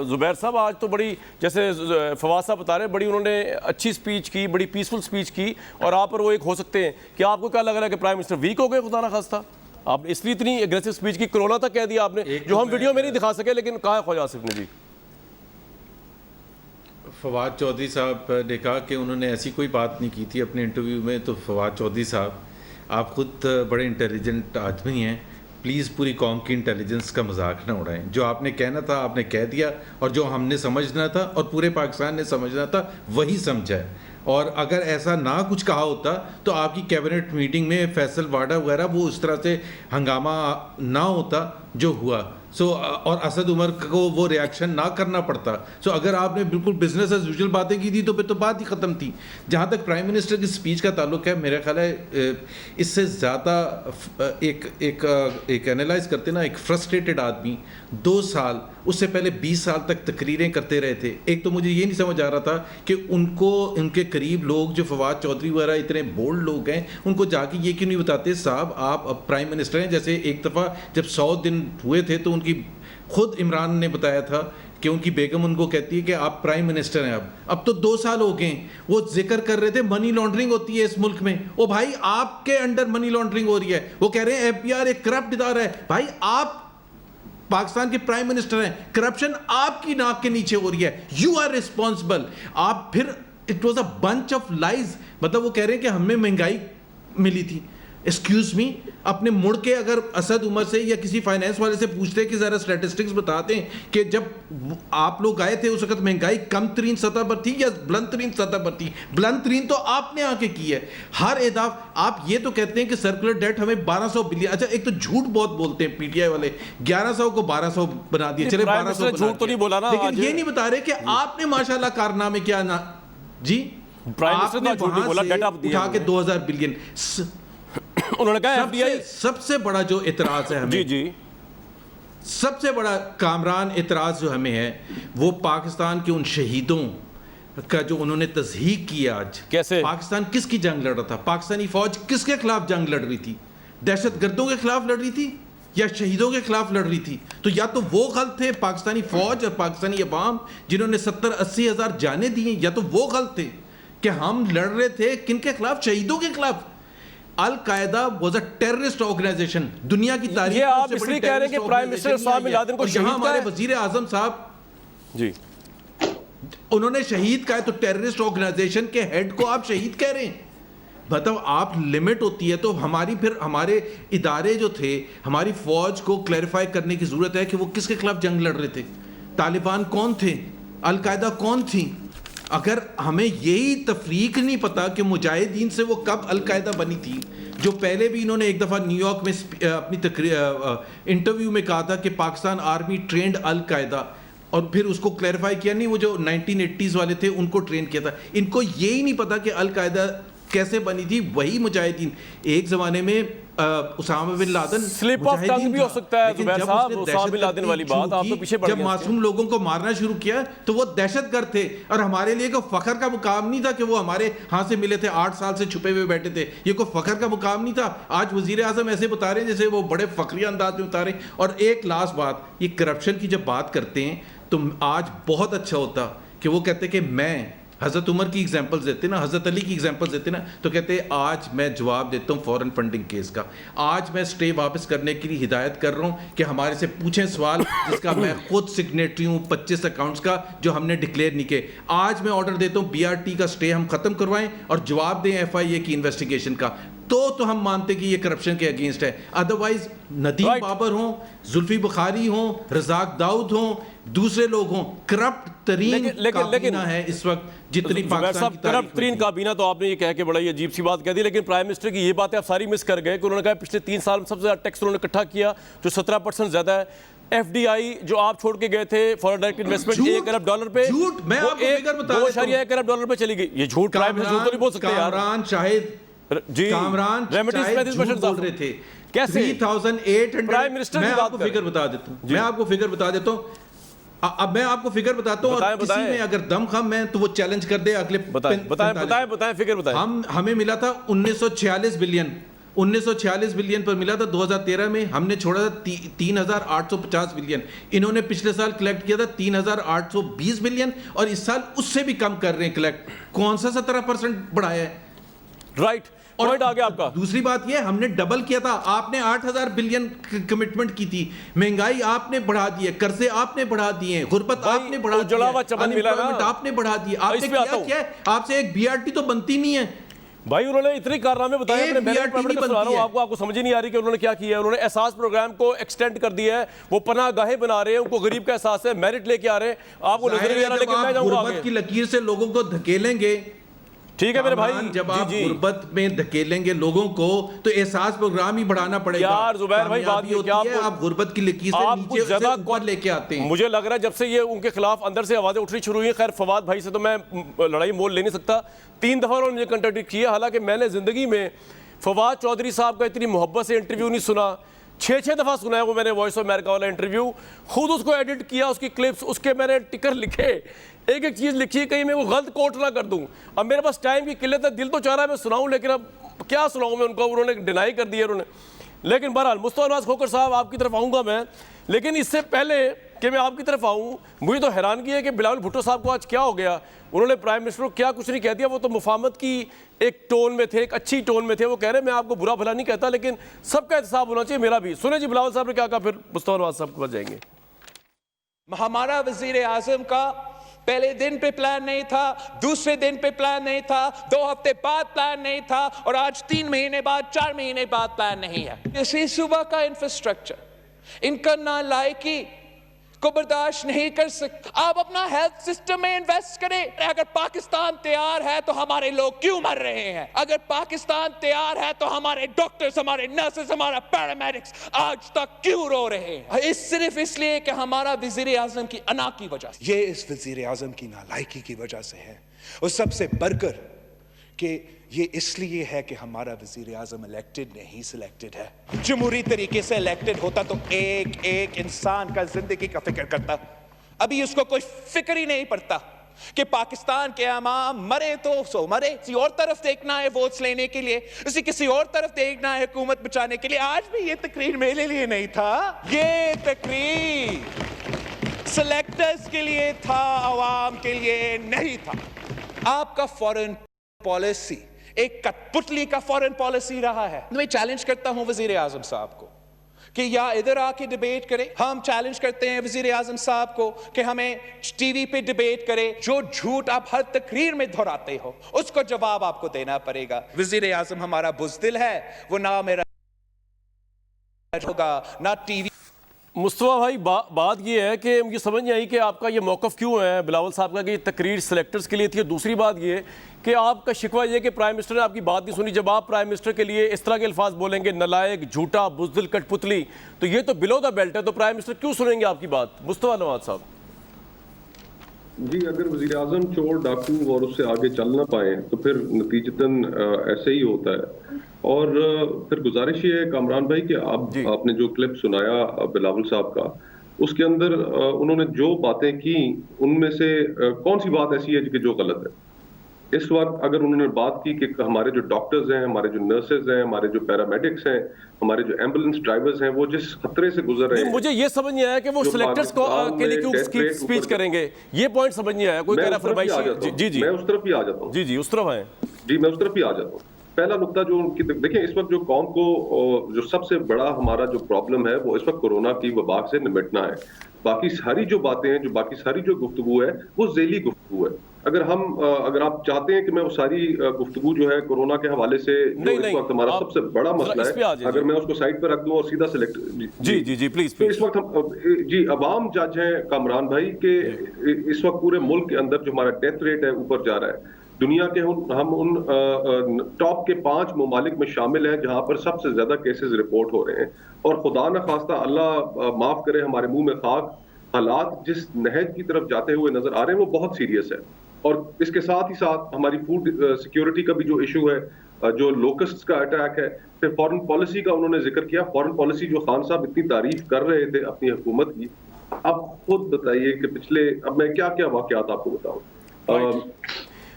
ज़ुबैर साहब? आज तो बड़ी, जैसे फवाद साहब बता रहे हैं, बड़ी उन्होंने अच्छी स्पीच की, बड़ी पीसफुल स्पीच की, और आप पर वो एक हो सकते हैं कि आपको क्या लग रहा है कि प्राइम मिनिस्टर वीक हो गए खुदा ना खास्ता? आपने इसलिए इतनी एग्रेसिव स्पीच की, कोरोना तक कह दिया आपने, जो हम वीडियो में नहीं दिखा सके, लेकिन कहा है ख्वाजा आसिफ ने जी। फवाद चौधरी साहब ने कहा कि उन्होंने ऐसी कोई बात नहीं की थी अपने इंटरव्यू में। तो फवाद चौधरी साहब, आप खुद बड़े इंटेलिजेंट आदमी हैं, प्लीज़ पूरी कौम की इंटेलिजेंस का मजाक ना उड़ाएं। जो आपने कहना था आपने कह दिया, और जो हमने समझना था और पूरे पाकिस्तान ने समझना था वही समझा है। और अगर ऐसा ना कुछ कहा होता तो आपकी कैबिनेट मीटिंग में फैसल वाडा वगैरह वो उस तरह से हंगामा ना होता जो हुआ। और असद उमर को वो रिएक्शन ना करना पड़ता। अगर आपने बिल्कुल बिजनेस एज यूजुअल बातें की थी तो फिर तो बात ही ख़त्म थी। जहाँ तक प्राइम मिनिस्टर की स्पीच का ताल्लुक है, मेरा ख्याल है इससे ज़्यादा एक एनालाइज करते ना, एक फ्रस्ट्रेटेड आदमी 2 साल, उससे पहले 20 साल तक तकरीरें करते रहे थे। एक तो मुझे ये नहीं समझ आ रहा था कि उनको, उनके करीब लोग जो फवाद चौधरी वगैरह इतने बोल्ड लोग हैं, उनको जाके ये क्यों नहीं बताते साहब आप अब प्राइम मिनिस्टर हैं। जैसे एक दफ़ा जब 100 दिन हुए थे तो खुद इमरान ने बताया था कि उनकी बेगम उनको कहती है कि आप प्राइम मिनिस्टर हैं। अब तो 2 साल हो गए, वो जिक्र कर रहे थे मनी लॉन्ड्रिंग होती है इस मुल्क में। ओ भाई, आपके अंडर मनी लॉन्ड्रिंग हो रही है। वो कह रहे हैं एफबीआर एक करप्ट इदारा है। भाई, पाकिस्तान के प्राइम मिनिस्टर हैं, करप्शन आपकी नाक के नीचे हो रही है, यू आर रिस्पॉन्सिबल। आप फिर it was a bunch of lies, मतलब वो कह रहे हैं कि हमें महंगाई मिली थी। एक्सक्यूज मी, अपने मुड़ के अगर असद उमर से या किसी फाइनेंस वाले से पूछते कि जरा स्टैटिस्टिक्स बताते हैं कि जब आप लोग आए थे उस वक्त महंगाई कम तरीन सतह पर थी या बुलंद तरीन सतह पर थी? बुलंद तरीन तो आपने आके की है। हर एदाफ आप ये तो कहते हैं कि सर्कुलर डेट हमें 1200 बिलियन, अच्छा एक तो झूठ बहुत बोलते हैं पीटीआई वाले, 1100 को 1200 बना दिया, चले 1200 झूठ तो नहीं बोला ना, लेकिन ये नहीं बता रहे कि आपने माशाल्लाह कारनामे क्या ना जी, प्राइम मिनिस्टर ने झूठ नहीं बोला, डेटा दिया उठा के 2000 बिलियन उन्होंने कहा एफडीआई सबसे बड़ा जो इतराज है हमें, जी जी, सबसे बड़ा कामरान इतराज जो हमें है वो पाकिस्तान के उन शहीदों का जो उन्होंने तज़हीक किया। आज कैसे पाकिस्तान किसकी जंग लड़ रहा था? पाकिस्तानी फौज किसके खिलाफ जंग लड़ रही थी? दहशतगर्दों के खिलाफ लड़ रही थी या शहीदों के खिलाफ लड़ रही थी? तो या तो वो गलत थे पाकिस्तानी फौज और पाकिस्तानी अवाम जिन्होंने 70-80 हज़ार जाने दिए, या तो वो गलत थे कि हम लड़ रहे थे किनके खिलाफ? शहीदों के खिलाफ। अल कायदा वाज अ टेररिस्ट ऑर्गेनाइजेशन, दुनिया की तारीख ये आप इसलिए कह रहे हैं कि prime minister Osama bin Laden को शहीद हमारे वजीर आजम साहब जी उन्होंने शहीद कहा, तो टेररिस्ट ऑर्गेनाइजेशन के हेड को आप शहीद कह रहे हैं? मतलब आप लिमिट होती है तो हमारी, फिर हमारे इदारे जो थे, हमारी फौज को क्लैरिफाई करने की जरूरत है कि वो किसके खिलाफ जंग लड़ रहे थे। तालिबान कौन थे? अल कायदा कौन थी? अगर हमें यही तफरीक नहीं पता कि मुजाहिदीन से वो कब अल कायदा बनी थी, जो पहले भी इन्होंने एक दफ़ा न्यूयॉर्क में अपनी इंटरव्यू में कहा था कि पाकिस्तान आर्मी ट्रेंड अल कायदा, और फिर उसको क्लैरिफाई किया नहीं, वो जो 1980s वाले थे उनको ट्रेन किया था। इनको यही नहीं पता कि अल कायदा कैसे बनी थी। वही मुजाहिदीन एक ज़माने में Osama bin Laden slip of tongue भी हो सकता है जुबैर साहब, उसामा बिन लादेन वाली बात आप तो पीछे बढ़ गए। जब मासूम लोगों को मारना शुरू किया तो वो दहशतगर्द थे, और हमारे लिए कोई फखर का मुकाम नहीं था कि वो हमारे हाथ से मिले थे, 8 साल से छुपे हुए बैठे थे, ये कोई फखर का मुकाम नहीं था। आज वजीर आजम ऐसे बता रहे हैं जैसे वो बड़े फखरिया अंदाज में बता रहे हैं। और एक लास्ट बात, ये करप्शन की जब बात करते हैं तो आज बहुत अच्छा होता कि वो कहते कि मैं हज़रत उमर की एग्जांपल्स देते ना, हज़रत अली की एग्जांपल्स देते ना, तो कहते आज मैं जवाब देता हूँ फॉरेन फंडिंग केस का। आज मैं स्टे वापस करने के लिए हिदायत कर रहा हूँ कि हमारे से पूछें सवाल जिसका मैं खुद सिग्नेटरी हूँ 25 अकाउंट्स का जो हमने डिक्लेयर नहीं किए। आज मैं ऑर्डर देता हूँ BRT का स्टे हम ख़त्म करवाएं और जवाब दें FIA की इन्वेस्टिगेशन का, तो हम मानते कि ये करप्शन के अगेंस्ट है। अदरवाइज नदीम बाबर हों, जुल्फी बुखारी हों, रज़ाक दाऊद हों, दूसरे लोग हों, करप्ट तरीन काबीना है इस वक्त जितनी पाकिस्तान की करप्ट तरीन काबीना। तो आपने ये कह के बड़ा ही अजीब सी बात कह दी, लेकिन प्राइम मिनिस्टर की ये बातें आप सारी मिस कर गए कि उन्होंने कहा पिछले 3 साल में सबसे ज़्यादा टैक्स उन्होंने इकट्ठा किया जो 17% ज़्यादा है। FDI जो आप छोड़ के गए थे फॉरेन डायरेक्ट इन्वेस्टमेंट $1 अरब पे, झूठ, मैं आपको फिगर बता देता हूं। $2.1 अरब पे चली गई। ये झूठ प्राइम मिनिस्टर तो नहीं बोल सकते यार। कामरान शाहिद जी, कामरान रेमिटेंस बोल रहे थे कैसे? 3800 प्राइम मिनिस्टर मैं आपको फिगर बता देता हूं, मैं आपको फिगर बता देता हूं। अब मैं आपको फिगर बताता हूं, और किसी में अगर दम खम है तो वो चैलेंज कर दे अगले बताएं फिगर बताएं। हमें मिला था 1946 बिलियन, 1946 बिलियन पर मिला था 2013 में, हमने छोड़ा था 3850 बिलियन। इन्होंने पिछले साल कलेक्ट किया था 3820 बिलियन, और इस साल उससे भी कम कर रहे हैं कलेक्ट। कौन सा 17% बढ़ाया है? राइट, पॉइंट आ गया आपका। दूसरी बात ये, हमने डबल किया था, आपने 8000 बिलियन कमिटमेंट की थी। महंगाई आपने बढ़ा दी है, कर्जे आपने बढ़ा दिए हैं, गुर्बत आपने बढ़ा दी है, अनएम्प्लॉयमेंट आपने बढ़ा दी है। आपने क्या है? आपसे एक BRT तो बनती नहीं है भाई। उन्होंने इतने कारनामे बताए, आपको समझ ही नहीं आ रही कि उन्होंने क्या किया है। उन्होंने एहसास प्रोग्राम को एक्सटेंड कर दिया है, वो पनाहगाहें बना रहे हैं, उनको गरीब का एहसास है, मेरिट लेके आ रहे हैं। आपको नजर नहीं आ रहा, लेकिन मैं जाऊंगा आगे की लकीर से लोगों को धकेलेंगे। ठीक है मेरे भाई, जब आप गुर्बत में धकेलेंगे लोगों को तो एहसास प्रोग्राम ही बढ़ाना पड़ेगा। यार जुबैर भाई, बात ये क्या आप गुर्बत की लकीर से नीचे से ऊपर लेके आते हैं। मुझे लग रहा है जब से ये उनके खिलाफ अंदर से आवाजें उठनी शुरू हुई। खैर फवाद भाई से तो मैं लड़ाई मोल ले नहीं सकता, 3 दफा उन्होंने मुझे कंट्रडिक्ट किया। हालांकि मैंने जिंदगी में फवाद चौधरी साहब का इतनी मोहब्बत से इंटरव्यू नहीं सुना, 6 दफ़ा सुना है वो मैंने वॉइस ऑफ अमेरिका वाला इंटरव्यू, खुद उसको एडिट किया, उसकी क्लिप्स, उसके मैंने टिकर लिखे, एक एक चीज़ लिखी है, कहीं मैं वो गलत कोट ना कर दूं। अब मेरे पास टाइम की किल्लत है, दिल तो चाह रहा है मैं सुनाऊं, लेकिन अब क्या सुनाऊं मैं उनको, उन्होंने डिनाई कर दिया उन्होंने। लेकिन बहरहाल मुस्तफा नवाज खोखर साहब आपकी तरफ आऊँगा मैं, लेकिन इससे पहले कि मैं आपकी तरफ आऊँ, मुझे तो हैरानगी है कि बिलावल भुट्टो साहब को आज क्या हो गया। उन्होंने प्राइम मिनिस्टर को क्या कुछ नहीं कह दिया, वो तो मुफाहमत की एक टोन में थे, एक अच्छी टोन में थे। वो कह रहे मैं आपको बुरा भला नहीं कहता, लेकिन सबका एहतसाब होना चाहिए, मेरा भी। सुने जी बिलावल साहब ने क्या कहा, फिर मुस्तफा नवाज साहब के पास जाएंगे। हमारा वजीर आजम का पहले दिन पे प्लान नहीं था, दूसरे दिन पे प्लान नहीं था, 2 हफ्ते बाद प्लान नहीं था, और आज 3 महीने बाद, 4 महीने बाद प्लान नहीं है। इसी सुबह का इंफ्रास्ट्रक्चर, इनका नालायकी को बर्दाश्त नहीं कर सकते। आप अपना हेल्थ सिस्टम में इन्वेस्ट करें। अगर पाकिस्तान तैयार है तो हमारे लोग क्यों मर रहे हैं? अगर पाकिस्तान तैयार है तो हमारे डॉक्टर्स, हमारे नर्सेस, हमारा पैरामेडिक्स आज तक क्यों रो रहे हैं? इस सिर्फ इसलिए कि हमारा वजीर आजम की अना की वजह से। ये इस वजीर आजम की नालायकी की वजह से है, और सबसे बढ़कर कि ये इसलिए है कि हमारा वजीर आजम इलेक्टेड नहीं सिलेक्टेड है। जमहूरी तरीके से इलेक्टेड होता तो एक एक इंसान का जिंदगी का फिक्र करता। अभी उसको कोई फिक्र ही नहीं पड़ता कि पाकिस्तान के अवाम मरे तो सो मरे, किसी और तरफ देखना है वोट्स लेने के लिए, उसी किसी और तरफ देखना है हुकूमत बचाने के लिए। आज भी ये तकरीर मेरे लिए नहीं था, ये तकरीर सिलेक्टर्स के लिए था, अवाम के लिए नहीं था। आपका फॉरेन पॉलिसी एक कठपुतली का फॉरेन पॉलिसी रहा है। मैं चैलेंज करता हूं वजीर आजम साहब को कि या इधर आके डिबेट करें। हम चैलेंज करते हैं वजीर आजम साहब को कि हमें टीवी पे डिबेट करें। जो झूठ आप हर तकरीर में दोहराते हो उसको जवाब आपको देना पड़ेगा। वजीर आजम हमारा बुज़दिल है, वो ना मेरा होगा ना टीवी। मुस्तफा भाई, बात ये है कि मुझे समझ नहीं आई कि आपका ये मौक़िफ़ क्यों है बिलावल साहब का कि ये तकरीर सिलेक्टर्स के लिए थी। और दूसरी बात ये कि आपका शिकवा ये कि प्राइम मिनिस्टर ने आपकी बात नहीं सुनी। जब आप प्राइम मिनिस्टर के लिए इस तरह के अल्फाज बोलेंगे, नलायक, झूठा, बुज़दिल, कठपुतली, तो ये तो बिलो द बेल्ट है। तो प्राइम मिनिस्टर क्यों सुनेंगे आपकी बात? मुस्तफा नवाज साहब जी, अगर वज़ीर आज़म चोर, डाकू और उससे आगे चल ना पाए तो फिर नतीजतन ऐसे ही होता है। और फिर गुजारिश ये है कामरान भाई कि आपने जो क्लिप सुनाया बिलावल साहब का, उसके अंदर उन्होंने जो बातें की उनमें से कौन सी बात ऐसी है कि जो गलत है? इस वक्त अगर उन्होंने बात की कि हमारे जो डॉक्टर्स हैं, हमारे जो नर्सेज हैं, हमारे जो पैरामेडिक्स हैं, हमारे जो एम्बुलेंस ड्राइवर्स हैं, वो जिस खतरे से गुजर रहे हैं, मुझे ये समझ नहीं आया कि वो सिलेक्टर्स को के लिए क्यों स्पीच करेंगे। ये पॉइंट समझ नहीं आया। कोई कह रहा फरमाइशी। जी मैं उस तरफ ही आ जाता हूँ। जी उस तरफ आए। जी, मैं उस तरफ ही आ जाता हूँ। पहला नुकता जो उनकी, देखिए इस वक्त जो कौम को जो सबसे बड़ा हमारा जो प्रॉब्लम है वो इस वक्त कोरोना की वबा से निपटना है। बाकी सारी जो बातें हैं, जो बाकी सारी जो गुफ्तगू है वो ज़ेली गुफ्तगू है। अगर आप चाहते हैं कि मैं वो सारी गुफ्तगू जो है कोरोना के हवाले से जो इस वक्त हमारा सबसे बड़ा मसला है, अगर मैं उसको साइड पर रख दूं और सीधा सिलेक्ट जी प्लीज। तो इस वक्त हम जी अवाम जज हैं कामरान भाई के इस वक्त पूरे मुल्क के अंदर जो हमारा डेथ रेट है ऊपर जा रहा है। दुनिया के हम उन टॉप के 5 ममालिक में शामिल हैं जहां पर सबसे ज्यादा केसेस रिपोर्ट हो रहे हैं। और खुदा न खास्ता, अल्लाह माफ करे, हमारे मुंह में खाक, हालात जिस नहज की तरफ जाते हुए नजर आ रहे हैं वो बहुत सीरियस है। और इसके साथ ही साथ हमारी फूड सिक्योरिटी का भी जो इशू है, जो लोकस्ट्स का अटैक है, फिर फॉरेन पॉलिसी का उन्होंने जिक्र किया। फॉरेन पॉलिसी जो खान साहब इतनी तारीफ कर रहे थे अपनी हुकूमत की, आप खुद बताइए कि पिछले, अब मैं क्या क्या वाकयात आपको बताऊं।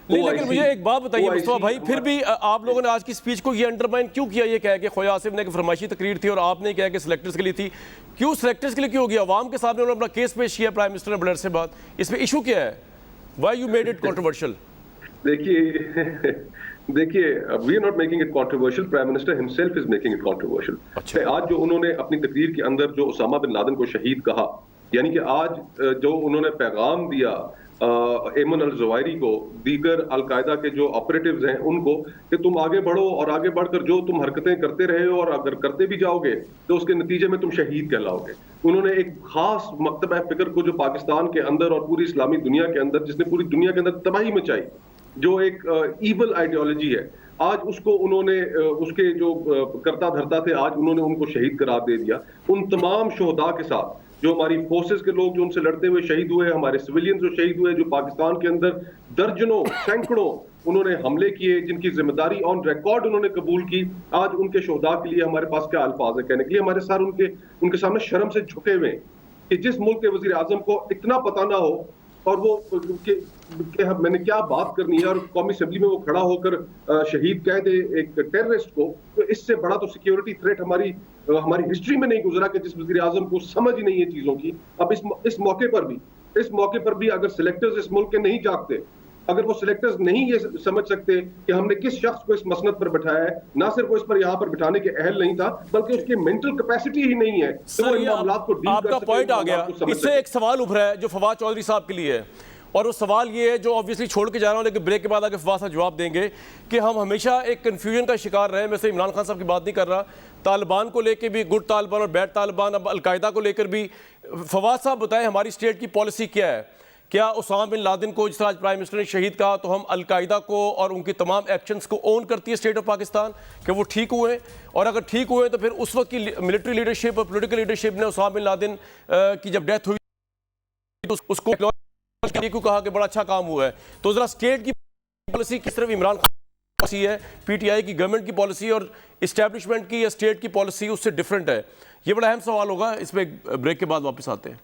नहीं, लेकिन मुझे एक बात बताइए मुस्तफा भाई, फिर भी आप लोगों ने आज की स्पीच को ये अंडरमाइन क्यों किया? ये कह के खोया आसिफ ने कि फरमाइशी तकरीर थी और आपने कहा कि सिलेक्टर्स के लिए थी। क्यों सिलेक्टर्स के लिए क्यों होगी? अवाम के सामने उन्होंने अपना केस पेश किया प्राइम मिनिस्टर ने ब्लर से बात, इसमें इशू क्या है? Why you made it controversial? देखिए, we are not making it controversial. Prime Minister himself is making it controversial. आज जो उन्होंने अपनी तकरीर के अंदर जो उसामा बिन लादेन को शहीद कहा, यानी कि आज जो उन्होंने पैगाम दिया एमन अल ज़वाहिरी को, दीगर अलकायदा के जो ऑपरेटिव्स हैं उनको, कि तुम आगे बढ़ो और आगे बढ़कर जो तुम हरकतें करते रहे हो और अगर करते भी जाओगे तो उसके नतीजे में तुम शहीद कहलाओगे। उन्होंने एक खास मकतबा फिक्र को जो पाकिस्तान के अंदर और पूरी इस्लामी दुनिया के अंदर, जिसने पूरी दुनिया के अंदर तबाही मचाई, जो एक ईवल आइडियोलॉजी है, आज उसको उन्होंने उसके जो करता धरता थे, आज उन्होंने उनको शहीद करार दे दिया। उन तमाम शोहदा के साथ जो हमारी फोर्सेस के लोग जो उनसे लड़ते हुए शहीद हुए, हमारे सिविलियंस जो शहीद हुए, जो पाकिस्तान के अंदर दर्जनों सैकड़ों उन्होंने हमले किए, जिनकी जिम्मेदारी ऑन रिकॉर्ड उन्होंने कबूल की, आज उनके शोहदा के लिए हमारे पास क्या अल्फाज है कहने के लिए? हमारे सर उनके सामने शर्म से झुके हुए कि जिस मुल्क के वजीर आजम को इतना पता ना हो और वो मैंने क्या बात करनी है, और कौमी असेंबली में वो खड़ा होकर शहीद कह दे एक टेररिस्ट को, तो इससे बड़ा तो सिक्योरिटी थ्रेट हमारी हिस्ट्री में नहीं गुजरा कि जिस वजीर आजम को समझ ही नहीं है चीजों की। अब इस मौके पर भी अगर सिलेक्टर्स इस मुल्क के नहीं जागते, अगर वो सिलेक्टर्स नहीं ये समझ सकते कि हमने किस शख्स को इस मसनद पर बिठाया है, ना सिर्फ वो इस पर यहाँ पर बिठाने के अहल नहीं था, बल्कि उसकी मेंटल कैपेसिटी ही नहीं है, तो वो इन मामलात को डील कर आपका सके, पॉइंट आ गया। समझ इससे सके। एक सवाल उभरा है जो फवाद चौधरी साहब के लिए है, और वो सवाल ये है जो ऑब्वियसली छोड़ के जा रहा हूं, लेकिन ब्रेक के बाद आगे फवाद साहब जवाब देंगे कि हम हमेशा एक कन्फ्यूजन का शिकार रहे। मैं सिर्फ इमरान खान साहब की बात नहीं कर रहा, तालिबान को लेकर भी, गुड तालिबान और बैड तालिबान, अब अलकायदा को लेकर भी। फवाद साहब बताएं हमारी स्टेट की पॉलिसी क्या है? क्या उसामा बिन लादेन को, जिस तरह आज प्राइम मिनिस्टर ने शहीद कहा, तो हम अलकायदा को और उनकी तमाम एक्शंस को ओन करती है स्टेट ऑफ पाकिस्तान कि वो ठीक हुए? और अगर ठीक हुए तो फिर उस वक्त की मिलिट्री लीडरशिप और पॉलिटिकल लीडरशिप ने उसामा बिन लादेन की जब डेथ हुई तो उसको क्यों कहा कि बड़ा अच्छा काम हुआ है? तो जरा स्टेट की पॉलिसी किस तरफ इमरान खान की पॉलिसी है, पीटीआई की गवर्नमेंट की पॉलिसी और इस्टेब्लिशमेंट की या स्टेट की पॉलिसी उससे डिफरेंट है? ये बड़ा अहम सवाल होगा। इस पर ब्रेक के बाद वापस आते हैं।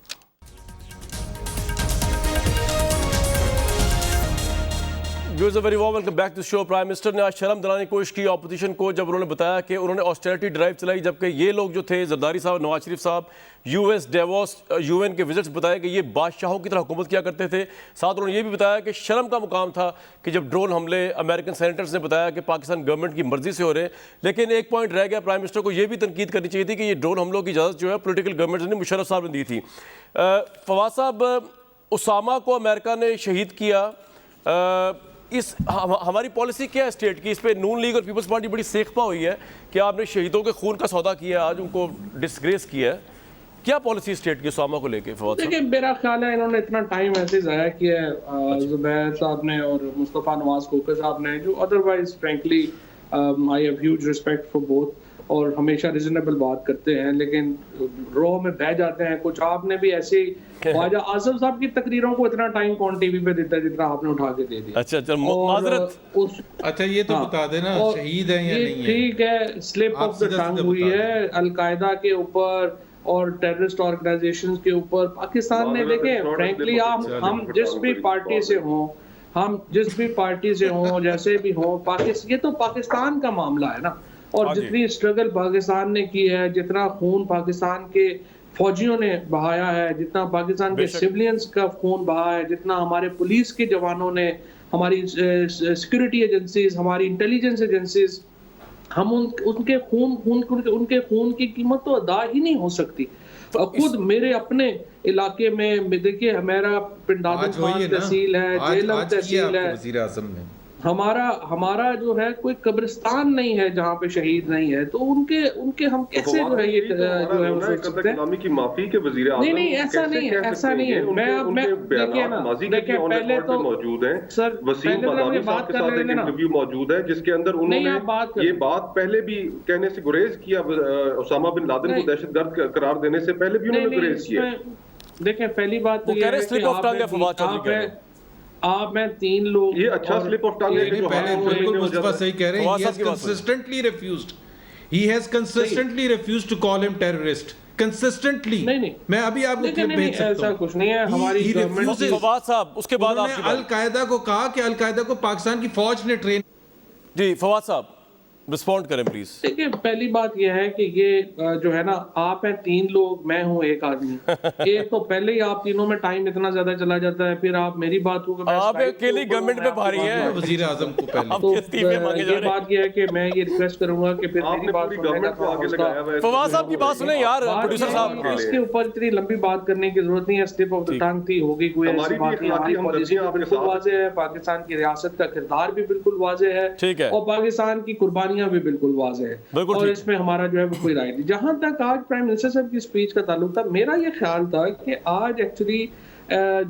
Viewers, very warm welcome back to show. Prime minister ने आज शर्म दिलाने की कोशिश की ऑपोजिशन को जब उन्होंने बताया कि उन्होंने ऑस्टेरिटी ड्राइव चलाई, जबकि ये लोग जो थे, जरदारी साहब, नवाज शरीफ साहब, यूएस, डेवोस, यूएन के विजिट्स बताया कि ये बादशाहों की तरह हुकूमत किया करते थे। साथ उन्होंने ये भी बताया कि शर्म का मुकाम था कि जब ड्रोन हमले अमेरिकन सेनेटर्स ने बताया कि पाकिस्तान गवर्नमेंट की मर्जी से हो रहे। लेकिन एक पॉइंट रह गया, प्राइम मिनिस्टर को ये भी तनकीद करनी चाहिए थी कि ये ड्रोन हमलों की इजाज़त जो है पोलिटिकल गवर्नमेंट ने, मुशर्रफ साहब ने दी थी। फवाद साहब, उसामा को अमेरिका ने शहीद किया, हमारी पॉलिसी क्या है स्टेट की? इस पे नून लीग और पीपल्स पार्टी बड़ी सेखपा हुई है कि आपने शहीदों के खून का सौदा किया, आज उनको डिसग्रेस किया है। क्या पॉलिसी स्टेट की उसामा को लेके? देखिए, मेरा ख्याल है इन्होंने इतना टाइम ऐसे ज़ाया किया है जुबैर साहब ने और मुस्तफ़ा नवाज खोखर साहब ने, जो otherwise frankly I have huge respect for both और हमेशा रिजनेबल बात करते हैं, लेकिन रॉ में बह जाते हैं कुछ। आपने भी ऐसे ख्वाजा आजम साहब की तकरीरों को इतना टाइम कौन टीवी पे देता है जितना आपने उठा के दे दिया। अच्छा, माजरत। अच्छा, ये तो बता देना शहीद है या नहीं है? ठीक है, स्लिप ऑफ द टंग हुई है अलकायदा के ऊपर और टेररिस्ट ऑर्गेनाइजेशंस के ऊपर। पाकिस्तान ने, देखें फ्रेंकली, हम जिस भी पार्टी से हों, जैसे भी हों, ये तो पाकिस्तान का मामला है ना। और जितनी स्ट्रगल पाकिस्तान ने की है, जितना खून पाकिस्तान के फौजियों ने बहाया है, जितना पाकिस्तान के सिविलियंस का खून बहा है, जितना हमारे पुलिस के जवानों ने, हमारी सिक्योरिटी एजेंसीज, हमारी इंटेलिजेंस एजेंसीज, हम उनके खून की कीमत तो अदा ही नहीं हो सकती। खुद मेरे अपने इलाके में देखिए, मेरा पिंडादन खान तहसील है, जेलम तहसील है, वज़ीर आज़म ने हमारा जो है कोई कब्रिस्तान नहीं है जहाँ पे शहीद नहीं है। तो उनके हम कैसे जो है ये जो है वो सोच सकते हैं की माफी के वज़ीर आज़म? नहीं, ऐसा नहीं है। मैं देखिए ना, देखिए पहले तो मौजूद हैं सर, वसीम बादामी साहब के साथ एक इंटरव्यू मौजूद है जिसके अंदर उन्होंने ये बात पहले भी कहने से गुरेज किया, उसामा बिन लादेन को दहशतगर्द करार देने से पहले भी उन्होंने गुरेज किया। देखिए, पहली बात तो ये है आप मैं 3 लोग, ये अच्छा स्लिप ऑफ टंग है कि जो बिल्कुल मुस्तफा सही कह रहे हैं। He has consistently refused to call him terrorist. Consistently. नहीं, मैं अभी आपको क्लिप भेज सकता हूं। ऐसा कुछ नहीं है। हमारी गवर्नमेंट, फवाद साहब, उसके बाद आपकी अल-कायदा को कहा कि अल-कायदा को पाकिस्तान की फौज ने ट्रेन। जी फवाद साहब, रिस्पॉन्ड करें प्लीज। देखिए, पहली बात यह है कि ये जो है ना, आप हैं 3 लोग, मैं हूँ 1 आदमी। एक तो पहले ही आप तीनों में टाइम इतना ज्यादा चला जाता है, फिर आप मेरी बात को आप अकेली गवर्नमेंट पे भारी हैं, वजीर आजम को पहले तो ये बात यह है कि मैं ये रिक्वेस्ट करूंगा कि फिर मेरी बात सुनने का। फवाद साहब की बात सुने यार, प्रोड्यूसर साहब। इसके ऊपर इतनी लंबी बात करने की जरूरत नहीं है। स्लिप ऑफ द टंग थी, होगी कोई ऐसी बात नहीं। हमारी पॉलिसी बिल्कुल वाज़ेह है, पाकिस्तान की रियासत का किरदार भी बिल्कुल वाज़ेह है, ठीक है, और पाकिस्तान की कुर्बानियां भी बिल्कुल वाज़ेह है, और इसमें हमारा जो है वो कोई राय नहीं। जहां तक आज प्राइम मिनिस्टर साहब की स्पीच का ताल्लुक था, मेरा ये ख्याल था कि आज एक्चुअली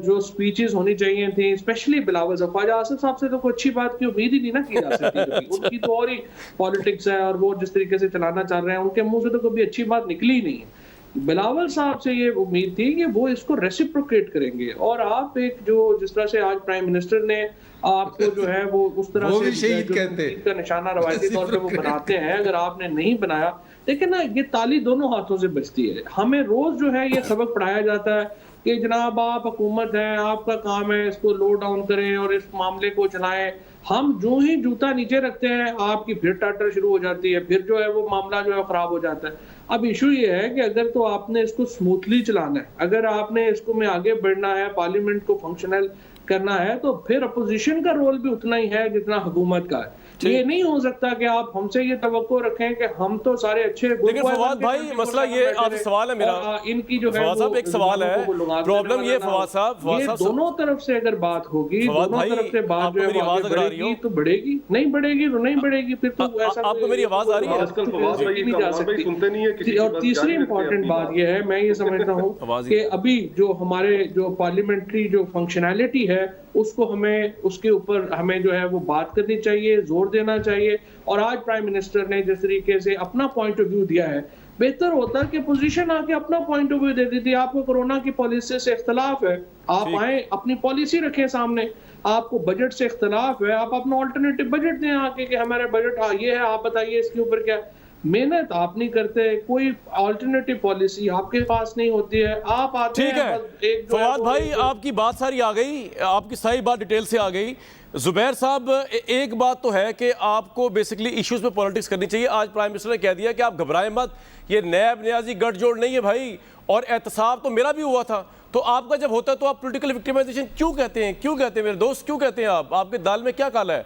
जो स्पीचेस होनी चाहिए थी, स्पेशली बिलावल साहब, ख्वाजा आसिफ साहब से तो कोई अच्छी बात की उम्मीद ही नहीं ना की जा सकती। उनकी तो और ही पॉलिटिक्स है और वो जिस तरीके से चलाना चाह रहे हैं, उनके मुंह से तो कभी अच्छी बात निकली ही नहीं है। बिलावल साहब से ये उम्मीद थी कि वो इसको रेसिप्रोकेट करेंगे, और आप एक जो जिस तरह से आज प्राइम मिनिस्टर ने आपको जो है वो उस तरह वो से शहीद कहते हैं का निशाना रवायती तौर पे वो बनाते हैं, अगर आपने नहीं बनाया, देखिए ना, ये ताली दोनों हाथों से बजती है। हमें रोज जो है ये सबक पढ़ाया जाता है, कि जनाब आप हुकूमत हैं, आपका काम है इसको लो डाउन करें और इस मामले को चलाएं। हम जो ही जूता नीचे रखते हैं आपकी फिर टाटर शुरू हो जाती है, फिर जो है वो मामला जो है खराब हो जाता है। अब इशू ये है कि अगर तो आपने इसको स्मूथली चलाना है, अगर आपने इसको में आगे बढ़ना है, पार्लियामेंट को फंक्शनल करना है, तो फिर अपोजिशन का रोल भी उतना ही है जितना हुकूमत का है। ये नहीं हो सकता कि आप हमसे ये तवक्को रखें कि हम तो सारे अच्छे। लेकिन फवाद भाई मसला ये आपसे सवाल है मेरा, इनकी जो है फवाद साहब एक सवाल है, प्रॉब्लम ये फवाद साहब दोनों तरफ से अगर बात होगी, दोनों तरफ से बात जो है आगे बढ़ेगी तो बढ़ेगी, नहीं बढ़ेगी तो नहीं बढ़ेगी, फिर तो ऐसा आपको मेरी आवाज आ रही है? आजकल फवाद भाई नहीं जा सकती। सुनते नहीं है किसी और तीसरी इंपॉर्टेंट बात यह है, मैं ये समझता हूँ कि अभी जो हमारे जो पार्लियामेंट्री जो फंक्शनैलिटी है उसको हमें उसके ऊपर हमें जो है वो बात करनी चाहिए, जोर देना चाहिए। और आज प्राइम मिनिस्टर ने जिस तरीके से अपना पॉइंट ऑफ व्यू दिया है, बेहतर होता है कि पोजीशन आके अपना पॉइंट ऑफ व्यू दे देती। आपको कोरोना की पॉलिसी से इख्तलाफ है, आप आए अपनी पॉलिसी रखें सामने। आपको बजट से इख्तलाफ है, आप अपना ऑल्टरनेटिव बजट दें आके कि हमारे बजट ये है, आप बताइए इसके ऊपर क्या। मेहनत आप नहीं करते, कोई अल्टरनेटिव पॉलिसी आपके पास नहीं होती है, आप आते ठीक है फवाद भाई, आपकी बात सारी आ गई, आपकी सारी बात डिटेल से आ गई। जुबैर साहब एक बात तो है कि आपको बेसिकली इश्यूज पे पॉलिटिक्स करनी चाहिए। आज प्राइम मिनिस्टर ने कह दिया कि आप घबराएं मत, ये नैब न्याजी गठजोड़ नहीं है भाई, और एहतसाब तो मेरा भी हुआ था। तो आपका जब होता है तो आप पॉलिटिकल विक्टिमाइजेशन क्यों कहते हैं? क्यों कहते हैं मेरे दोस्त, क्यों कहते हैं आप? आपके दाल में क्या काला है?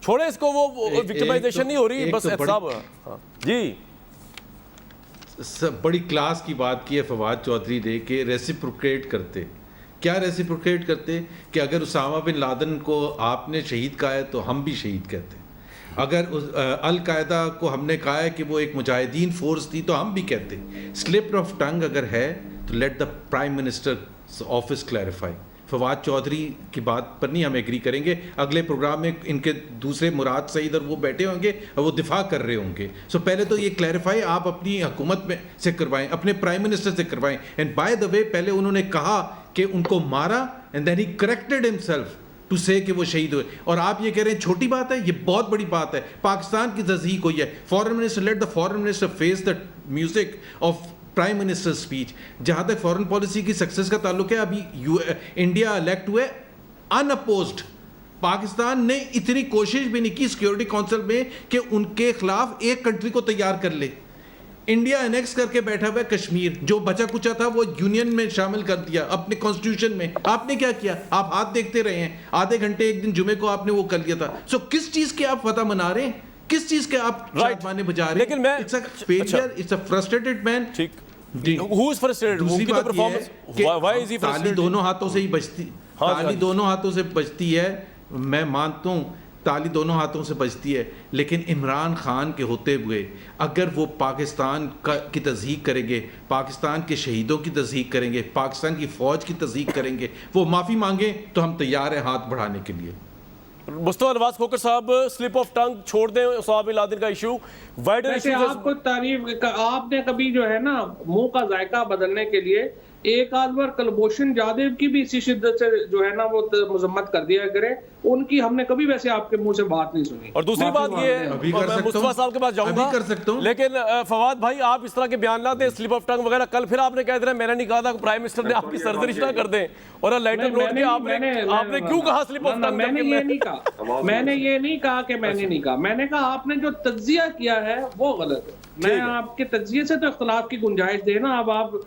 छोड़े इसको, वो विक्टिमाइजेशन नहीं हो रही, बस एहतसाब। जी बड़ी क्लास की बात की है फवाद चौधरी ने कि रेसिप्रोकेट करते। क्या रेसिप्रोकेट करते कि अगर उसामा बिन लादेन को आपने शहीद कहा है तो हम भी शहीद कहते। अगर अल कायदा को हमने कहा है कि वो एक मुजाहिदीन फोर्स थी तो हम भी कहते। स्लिप ऑफ टंग अगर है तो let the prime minister office clarify. Fawad Chaudhry की बात पर नहीं हम एग्री करेंगे। अगले प्रोग्राम में इनके दूसरे मुराद सईद और वो बैठे होंगे और वो दिफा कर रहे होंगे। सो पहले तो ये क्लैरिफाई आप अपनी हुकूमत में से करवाएं, अपने प्राइम मिनिस्टर से करवाएं। एंड बाय द वे पहले उन्होंने कहा कि उनको मारा and then he corrected himself to say कि वो शहीद हुए, और आप ये कह रहे हैं छोटी बात है। ये बहुत बड़ी बात है। पाकिस्तान की तज़हीक हुई है। Foreign minister, let the foreign minister face the music of prime minister speech. जहां तक फॉरेन पॉलिसी की सक्सेस का ताल्लुक है, अभी इंडिया इलेक्ट हुए अनअपोज्ड। पाकिस्तान ने इतनी कोशिश भी नहीं की सिक्योरिटी काउंसिल में कि उनके खिलाफ एक कंट्री को तैयार कर ले। इंडिया एनेक्स करके बैठा हुआ है कश्मीर, जो बचा कुचा था वो यूनियन में शामिल कर दिया अपने कॉन्स्टिट्यूशन में। आपने क्या किया? आप हाथ देखते रहे हैं। आधे घंटे एक दिन जुमे को आपने वो कर लिया था। सो किस चीज के आप फतह मना रहे हैं? किस चीज के आप माने बजा रहे हैं? लेकिन मैं it's a failure, it's a frustrated man. ठीक, हु इज फ्रस्ट्रेटेड? दूसरी उनकी तो बात परफॉर्मेंस, व्हाई इज ही ताली फ्रस्ट्रेटेड? दोनों हाथों से ही बजती, ताली दोनों हाथों से बजती है। मैं मानता हूं ताली दोनों हाथों से बजती है, लेकिन इमरान खान के होते हुए अगर वो पाकिस्तान की तज़हीक करेंगे, पाकिस्तान के शहीदों की तज़हीक करेंगे, पाकिस्तान की फ़ौज की तज़हीक करेंगे, वो माफ़ी मांगे तो हम तैयार हैं हाथ बढ़ाने के लिए। मुस्तफा नवाज खोकर साहब, स्लिप ऑफ टंग छोड़ दें उसामा बिन लादेन का इशू, वाइडर वैसे इशू। आपको तारीफ, आपने कभी जो है ना मुंह का जायका बदलने के लिए एक आध बार कुलभूषण जाधव की भी इसी शिद्दत से जो है ना वो मजम्मत कर दिया करे, उनकी हमने कभी वैसे आपके मुंह से बात नहीं सुनी। और दूसरी बात ये, मैं मुस्तफा साहब के पास जाऊंगा, कर सकता हूं, लेकिन फवाद भाई आप इस तरह के बयान ना दें, स्लिप ऑफ टंग वगैरह। कल फिर आपने कह दिया मैंने नहीं कहा था, प्राइम मिनिस्टर ने आपकी सर्जरी ना कर दें, और लाइटर नोट के आपने क्यों कहा स्लिप ऑफ टंग? मैंने ये नहीं कहा, मैंने ये नहीं कहा कि मैंने नहीं कहा, मैंने कहा आपने जो तज्जिया किया है वो गलत है। मैं आपके तज्जिए से तो इख्तलाफ की गुंजाइश देना। अब आप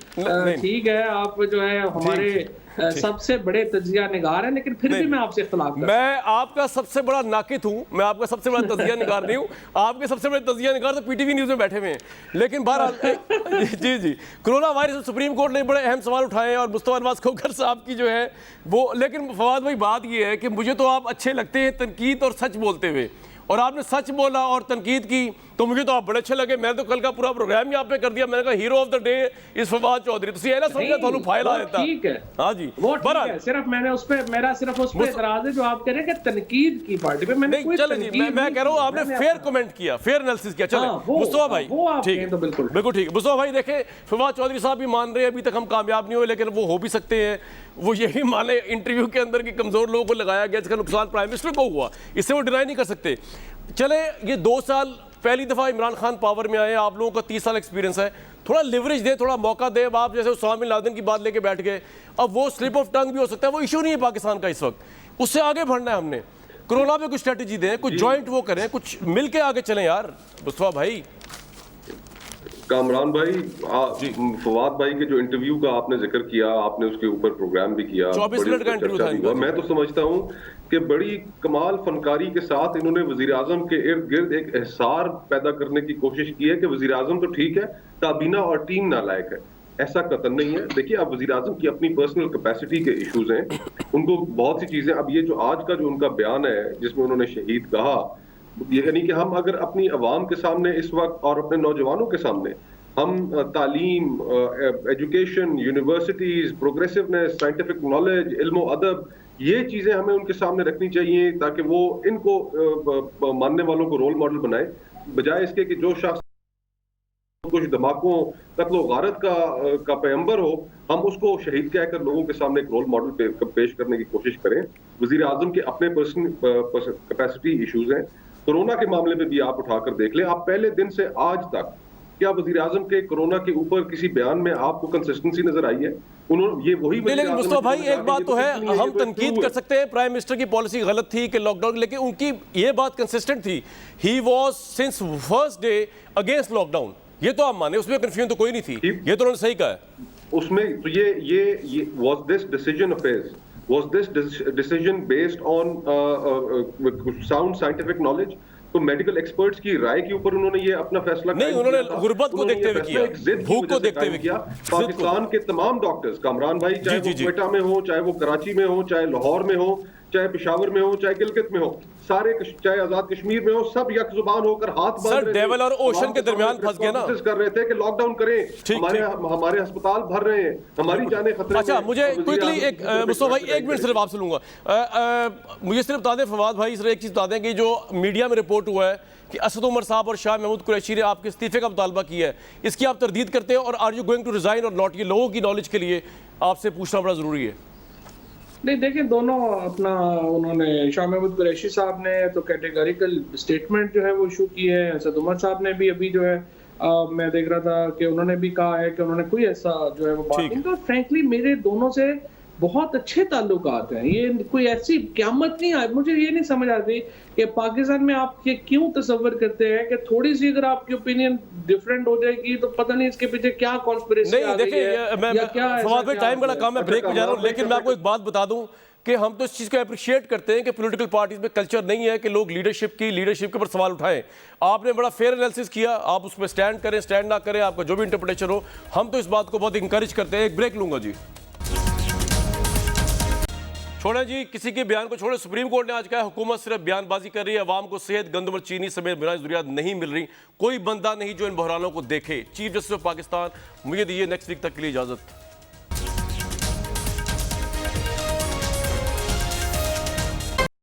ठीक है, आप जो है हमारे सबसे बड़े तज्जिया निगार हैं, लेकिन फिर भी मैं आपसे इख्तलाफ करता हूं। मैं आपका सबसे बड़ा नाकिद हूं, मैं आपका सबसे बड़ा तज्जिया निगार नहीं हूं। आपके सबसे बड़े तज्जिया निगार तो पीटीवी न्यूज में बैठे हुए हैं। लेकिन बहरहाल जी कोरोना वायरस में सुप्रीम कोर्ट ने बड़े अहम सवाल उठाए और मुस्तफा नवाज खोकर साहब की जो है वो। लेकिन फवाद भाई बात ये है कि मुझे तो आप अच्छे लगते हैं तनकीद और सच बोलते हुए, और आपने सच बोला और तनकीद की तो मुझे तो आप बड़े अच्छे लगे। मैं तो कल का पूरा प्रोग्राम यहाँ पे कर दिया, मैंने कहा hero of the day is Fawad Chaudhry. तो ये ना समझा थानू फाइल आ देता। ठीक है, हाँ जी, वो ठीक है। सिर्फ मैंने उस पे, मेरा सिर्फ उस पे एतराज है जो आप कह रहे हैं कि तनकीद की पार्टी पे मैंने कोई चले जी, मैं कह रहा हूँ आपने फेयर कमेंट किया, फेयर एनालिसिस किया। चले मुस्तफा भाई, ठीक है, बिल्कुल बिल्कुल ठीक है। मुस्तफा भाई देखे, फवाद चौधरी साहब भी मान रहे हैं अभी तक हम कामयाब नहीं हुए, लेकिन वो हो भी सकते हैं। वो यही माने इंटरव्यू के अंदर कि कमजोर लोगों को लगाया गया, जिसका नुकसान प्राइम मिनिस्टर को हुआ, इससे वो डिनाई नहीं कर सकते। चले, ये 2 साल पहली दफ़ा इमरान खान पावर में आए, आप लोगों का 30 साल एक्सपीरियंस है, थोड़ा लिवरेज दे, थोड़ा मौका दे। अब आप जैसे उसामा बिन लादेन की बात लेके बैठ गए, अब वो स्लिप ऑफ टंग भी हो सकता है, वो इशू नहीं है पाकिस्तान का इस वक्त, उससे आगे बढ़ना है हमने। कोरोना पे कुछ स्ट्रेटेजी दें, कुछ जॉइंट वो करें, कुछ मिल के आगे चलें यार मुस्तफा भाई। कामरान भाई, फवाद भाई के जो इंटरव्यू का आपने जिक्र किया, आपने उसके ऊपर प्रोग्राम भी किया, 24 मिनट का इंटरव्यू था इनका। मैं तो समझता हूं कि बड़ी कमाल फनकारी के साथ इन्होंने वजीर आजम के इर्द गिर्द एक एहसार पैदा करने की कोशिश की है कि वजीर आजम तो ठीक है, काबीना और टीम नालायक है। ऐसा कतन नहीं है। देखिए, अब वजीर आजम की अपनी पर्सनल कैपेसिटी के इश्यूज हैं, उनको बहुत सी चीजें, अब ये जो आज का जो उनका बयान है जिसमें उन्होंने शहीद कहा, यानी कि हम अगर अपनी अवाम के सामने इस वक्त और अपने नौजवानों के सामने हम तालीम, education, universities, progressiveness, scientific knowledge, इल्म अदब, ये चीजें हमें उनके सामने रखनी चाहिए ताकि वो इनको मानने वालों को रोल मॉडल बनाए, बजाय इसके कि जो शख्स कुछ धमाकों, कत्लो गारत का पैगंबर हो, हम उसको शहीद कहकर लोगों के सामने एक रोल मॉडल पेश करने की कोशिश करें। वजीर आजम के अपने पर्सनल कैपेसिटी इश्यूज हैं। कोरोना के मामले में भी आप उठाकर देख लें, आप पहले दिन से आज तक क्या वजीर आजम के कोरोना के ऊपर किसी बयान में आपको कंसिस्टेंसी नजर आई है? उन्होंने ये वही, लेकिन मुस्तफा भाई एक बात तो है, हम तनकीद कर सकते हैं प्राइम मिनिस्टर की पॉलिसी गलत थी कि लॉकडाउन, लेकिन उनकी ये बात कंसिस्टेंट थी, he was since first day against lockdown. ये तो आप माने, उसमें कंफ्यूजन तो कोई नहीं थी, ये तो उन्होंने सही कहा है। उसमें तो ये was this decision of his, was this decision based on sound scientific knowledge? तो मेडिकल एक्सपर्ट्स की राय के ऊपर उन्होंने ये अपना फैसला नहीं, उन्होंने गुर्बत को देखते हुए किया, भूख को देखते हुए किया। पाकिस्तान के तमाम डॉक्टर्स, कामरान भाई, चाहे वो क्वेटा में हो, चाहे वो कराची में हो, चाहे लाहौर में हो, चाहे पेशावर में हो, चाहे गिलगित में हो, सारे, चाहे आजाद कश्मीर में हो, सब यक जुबान होकर हाथ बांध रहे थे। डेवल और ओशन के दरमियान फंस गए ना, कर रहे थे कि लॉकडाउन करें, हमारे अस्पताल भर रहे हैं, हमारी जानें खतरे में। अच्छा, मुझे क्विकली एक मुस्तफा भाई 1 मिनट सिर्फ आपसे लूंगा, मुझे सिर्फ बता दें फवाद भाई, सिर्फ एक चीज बता दें कि जो मीडिया में रिपोर्ट हुआ है कि असद उमर साहब और शाह महमूद कुरैशी ने आपके इस्तीफे का मुतालबा किया है, इसकी आप तरदीद करते हैं और are you going to resign or not? ये लोगों की नॉलेज के लिए आपसे पूछना बड़ा जरूरी है। नहीं, देखिए, दोनों अपना, उन्होंने शाह महमूद कुरैशी साहब ने तो कैटेगरिकल स्टेटमेंट जो है वो इशू की है, असद उमर साहब ने भी अभी जो है मैं देख रहा था कि उन्होंने भी कहा है कि उन्होंने कोई ऐसा जो है वो बात नहीं कहा। फ्रैंकली मेरे दोनों से बहुत अच्छे ताल्लुकात हैं, ये कोई ऐसी क़यामत नहीं है। मुझे ये नहीं समझ आती कि पाकिस्तान में आप ये क्यों तसव्वुर करते हैं कि थोड़ी सी अगर आपकी ओपिनियन डिफरेंट हो जाएगी तो पता नहीं इसके पीछे क्या कॉन्स्पिरेसी आ गई है, या क्या है। फवाद भाई, टाइम बड़ा कम है, ब्रेक में जा रहा हूं, लेकिन मैं आपको एक बात बता दूं कि हम तो इस चीज़ को अप्रिशिएट करते हैं कि पॉलिटिकल पार्टीज में कल्चर नहीं है कि लोग लीडरशिप के ऊपर सवाल उठाएं। आपने बड़ा फेयर एनालिसिस किया, आप उस पर स्टैंड करें, स्टैंड ना करें, आपका जो भी इंटरप्रिटेशन हो, हम तो इस बात को बहुत इंकरेज करते हैं। एक ब्रेक लूंगा जी। छोड़ें जी, किसी के बयान को छोड़ें। सुप्रीम कोर्ट ने आज कहा हुकूमत सिर्फ बयानबाजी कर रही है, अवाम को सेहत, गंदम और चीनी समेत बुनियादी ज़रूरियात नहीं मिल रही, कोई बंदा नहीं जो इन बहरानों को देखे। चीफ जस्टिस ऑफ पाकिस्तान, मुझे दीजिए नेक्स्ट वीक तक के लिए इजाज़त।